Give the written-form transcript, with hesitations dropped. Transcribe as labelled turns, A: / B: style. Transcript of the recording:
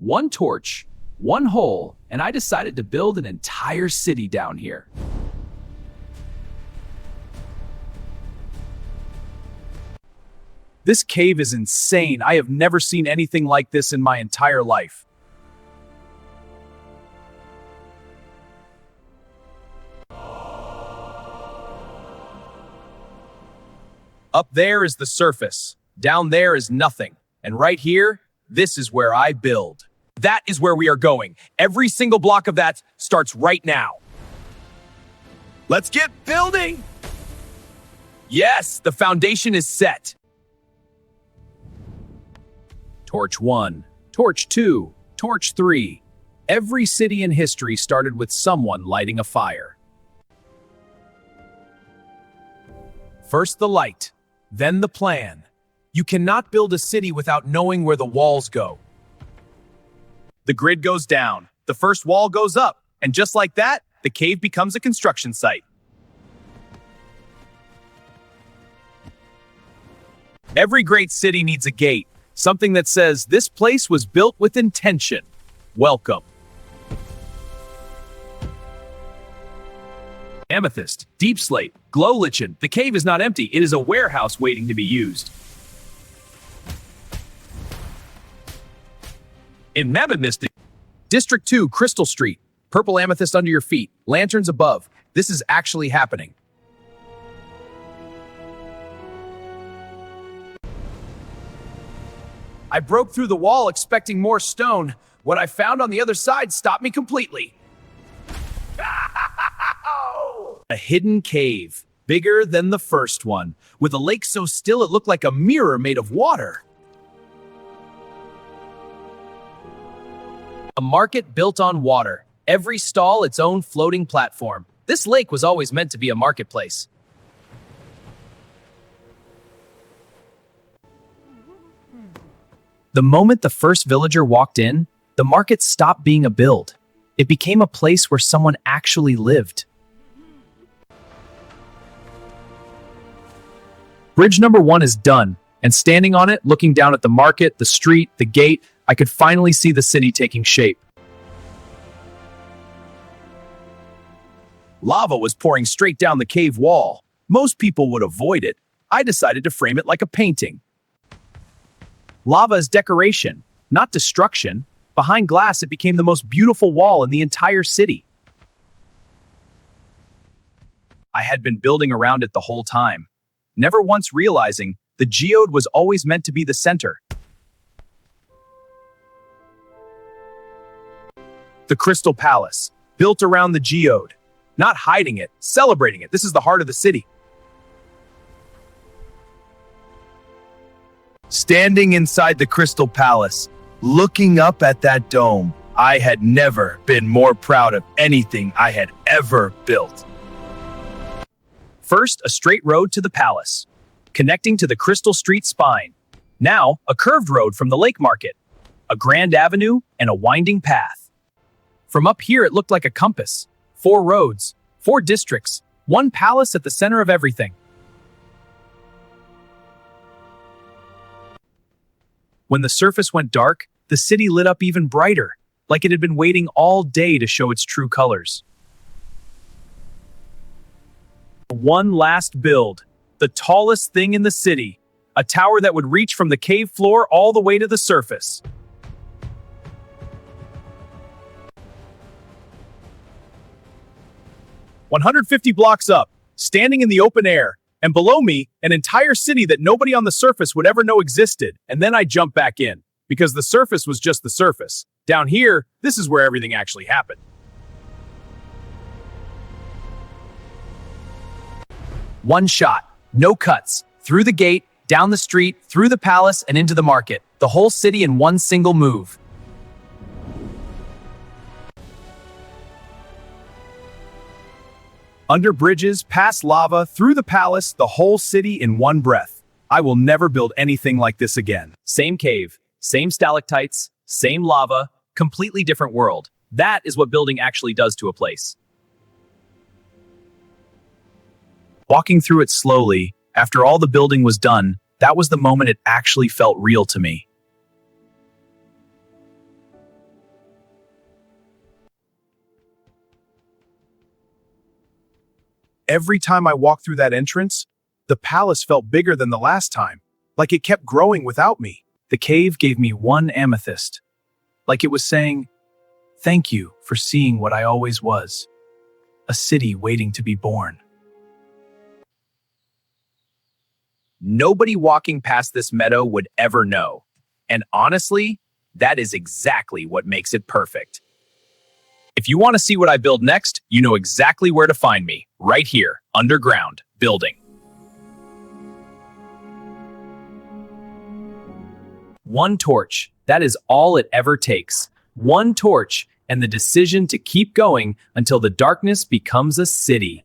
A: one torch, one hole, and I decided to build an entire city down here.
B: This cave is insane. I have never seen anything like this in my entire life. Up there is the surface. Down there is nothing. And right here, this is where I build. That is where we are going. Every single block of that starts right now. Let's get building! Yes, the foundation is set. Torch 1, Torch 2, Torch 3. Every city in history started with someone lighting a fire. First the light, then the plan. You cannot build a city without knowing where the walls go. The grid goes down, the first wall goes up, and just like that, the cave becomes a construction site. Every great city needs a gate. Something that says, this place was built with intention. Welcome. Amethyst, deep slate, glow lichen. The cave is not empty. It is a warehouse waiting to be used. In Amethyst, District 2, Crystal Street. Purple amethyst under your feet. Lanterns above. This is actually happening. I broke through the wall expecting more stone. What I found on the other side stopped me completely. A hidden cave, bigger than the first one, with a lake so still it looked like a mirror made of water. A market built on water, every stall its own floating platform. This lake was always meant to be a marketplace. The moment the first villager walked in, the market stopped being a build. It became a place where someone actually lived. Bridge number 1 is done, and standing on it, looking down at the market, the street, the gate, I could finally see the city taking shape. Lava was pouring straight down the cave wall. Most people would avoid it. I decided to frame it like a painting. Lava is decoration, not destruction. Behind glass, it became the most beautiful wall in the entire city. I had been building around it the whole time, never once realizing the geode was always meant to be the center. The Crystal Palace, built around the geode, not hiding it, celebrating it. This is the heart of the city. Standing inside the Crystal Palace, looking up at that dome, I had never been more proud of anything I had ever built. First, a straight road to the palace, connecting to the Crystal Street spine. Now, a curved road from the Lake Market, a grand avenue, and a winding path. From up here, it looked like a compass. 4 roads, 4 districts, 1 palace at the center of everything. When the surface went dark, the city lit up even brighter, like it had been waiting all day to show its true colors. One last build, the tallest thing in the city, a tower that would reach from the cave floor all the way to the surface. "150 blocks up, standing in the open air, and below me, an entire city that nobody on the surface would ever know existed. And then I jumped back in, because the surface was just the surface. Down here, this is where everything actually happened." One shot, no cuts, through the gate, down the street, through the palace, and into the market. The whole city in one single move. Under bridges, past lava, through the palace, the whole city in one breath. I will never build anything like this again. Same cave, same stalactites, same lava, completely different world. That is what building actually does to a place. Walking through it slowly, after all the building was done, that was the moment it actually felt real to me.
C: Every time I walked through that entrance, the palace felt bigger than the last time, like it kept growing without me. The cave gave me one amethyst, like it was saying, "Thank you for seeing what I always was, a city waiting to be born."
B: Nobody walking past this meadow would ever know. And honestly, that is exactly what makes it perfect. If you want to see what I build next, you know exactly where to find me, right here, underground, building. One torch, that is all it ever takes. One torch, and the decision to keep going until the darkness becomes a city.